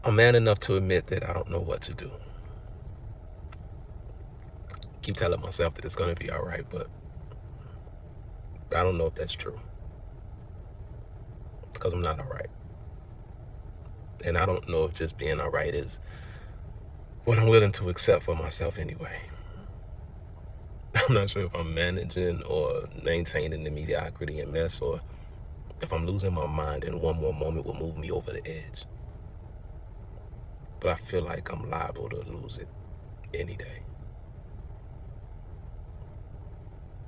I'm man enough to admit that I don't know what to do. Keep telling myself that it's going to be all right, but I don't know if that's true because I'm not all right. And I don't know if just being all right is what I'm willing to accept for myself anyway. I'm not sure if I'm managing or maintaining the mediocrity and mess, or if I'm losing my mind and one more moment will move me over the edge. But I feel like I'm liable to lose it any day.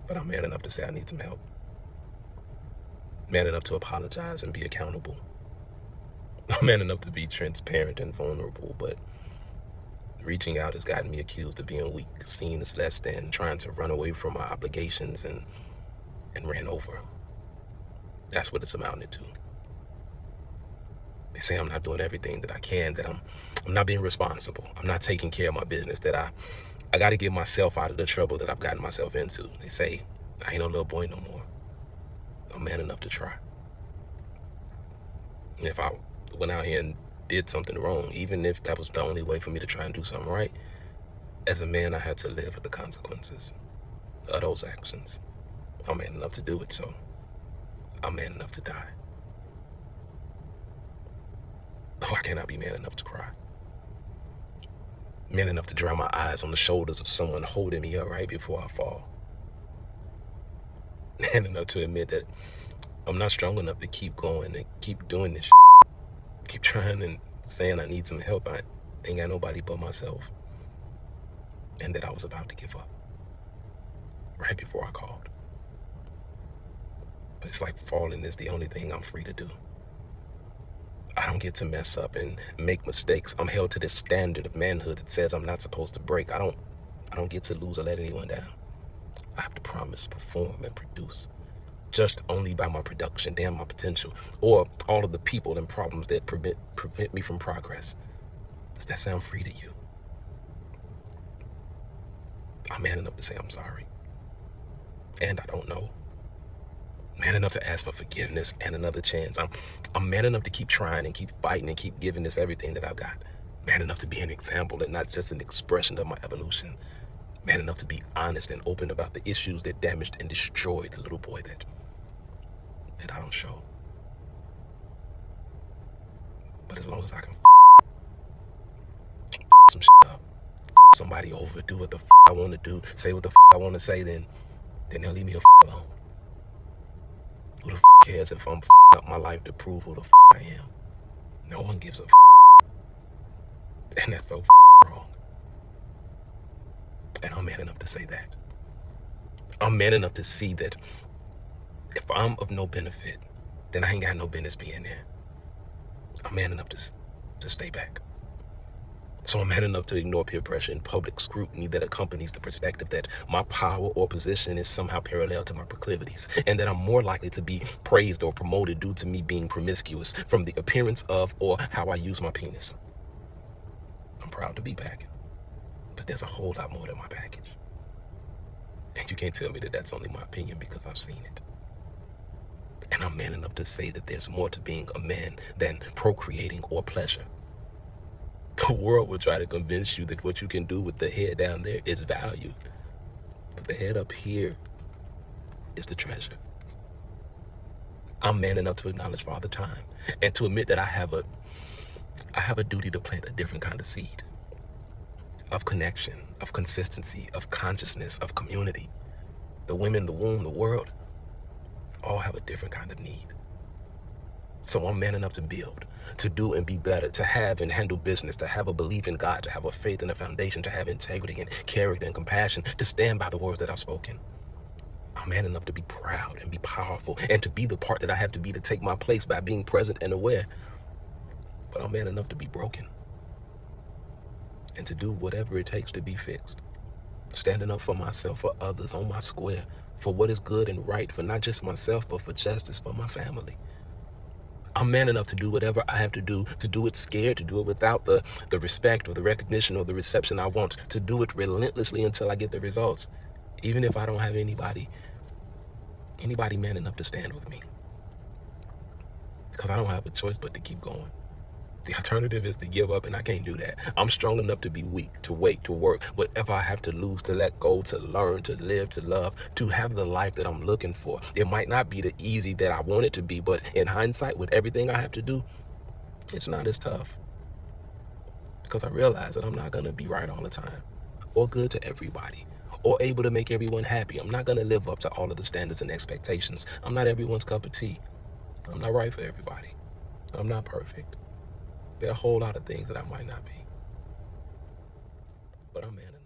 But I'm man enough to say I need some help. Man enough to apologize and be accountable. I'm man enough to be transparent and vulnerable, but reaching out has gotten me accused of being weak, seen as less than, trying to run away from my obligations and ran over. That's what it's amounted to. They say I'm not doing everything that I can, that I'm not being responsible. I'm not taking care of my business, that I got to get myself out of the trouble that I've gotten myself into. They say I ain't no little boy no more. I'm man enough to try. And if I went out here and did something wrong, even if that was the only way for me to try and do something right, as a man, I had to live with the consequences of those actions. I'm man enough to do it, so I'm man enough to die. Oh, I cannot be man enough to cry. Man enough to dry my eyes on the shoulders of someone holding me up right before I fall. Man enough to admit that I'm not strong enough to keep going and keep doing this shit. Keep trying and saying I need some help. I ain't got nobody but myself. And that I was about to give up right before I called. But it's like falling is the only thing I'm free to do. I don't get to mess up and make mistakes. I'm held to this standard of manhood that says I'm not supposed to break. I don't get to lose or let anyone down. I have to promise, perform, and produce, judged only by my production, damn my potential, or all of the people and problems that prevent me from progress. Does that sound free to you? I'm man enough to say I'm sorry. And I don't know. Man enough to ask for forgiveness and another chance. I'm man enough to keep trying and keep fighting and keep giving this everything that I've got. Man enough to be an example and not just an expression of my evolution. Man enough to be honest and open about the issues that damaged and destroyed the little boy that I don't show. But as long as I can some shit up, somebody over, do what the I want to do, say what the I want to say, then they'll leave me the alone. Who the cares if I'm up my life to prove who the I am? No one gives a and that's so wrong. And I'm man enough to say that. I'm man enough to see that if I'm of no benefit, then I ain't got no business being there. I'm man enough to stay back. So I'm man enough to ignore peer pressure and public scrutiny that accompanies the perspective that my power or position is somehow parallel to my proclivities, and that I'm more likely to be praised or promoted due to me being promiscuous from the appearance of or how I use my penis. I'm proud to be back, but there's a whole lot more to my package. And you can't tell me that that's only my opinion because I've seen it. And I'm man enough to say that there's more to being a man than procreating or pleasure. The world will try to convince you that what you can do with the head down there is valued. But the head up here is the treasure. I'm man enough to acknowledge Father Time and to admit that I have a duty to plant a different kind of seed of connection, of consistency, of consciousness, of community. The women, the womb, the world all have a different kind of need. So I'm man enough to build, to do and be better, to have and handle business, to have a belief in God, to have a faith and a foundation, to have integrity and character and compassion, to stand by the words that I've spoken. I'm man enough to be proud and be powerful and to be the part that I have to be to take my place by being present and aware. But I'm man enough to be broken and to do whatever it takes to be fixed. Standing up for myself, for others, on my square, for what is good and right, for not just myself, but for justice for my family. I'm man enough to do whatever I have to do it scared, to do it without the respect or the recognition or the reception I want, to do it relentlessly until I get the results, even if I don't have anybody man enough to stand with me. Because I don't have a choice but to keep going. The alternative is to give up, and I can't do that. I'm strong enough to be weak, to wait, to work, whatever I have to lose, to let go, to learn, to live, to love, to have the life that I'm looking for. It might not be the easy that I want it to be, but in hindsight, with everything I have to do, it's not as tough, because I realize that I'm not going to be right all the time, or good to everybody, or able to make everyone happy. I'm not going to live up to all of the standards and expectations. I'm not everyone's cup of tea. I'm not right for everybody. I'm not perfect. There are a whole lot of things that I might not be, but I'm man enough.